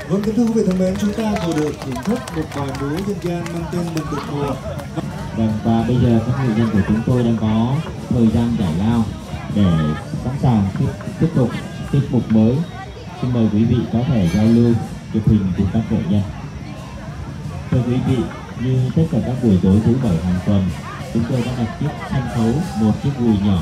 Vâng, kính thưa quý vị thân mến, chúng ta vừa được thưởng thức một bài múa dân gian mang tên Bình Được Mùa. Vâng, và bây giờ các người dân của chúng tôi đang có thời gian giải lao để sẵn sàng tiếp tục tiết mục mới. Xin mời quý vị có thể giao lưu, chụp hình cùng các nghệ nhân. Thưa quý vị, như tất cả các buổi tối thứ bảy hàng tuần, chúng tôi đã đặt chiếc sân khấu, một chiếc gùi nhỏ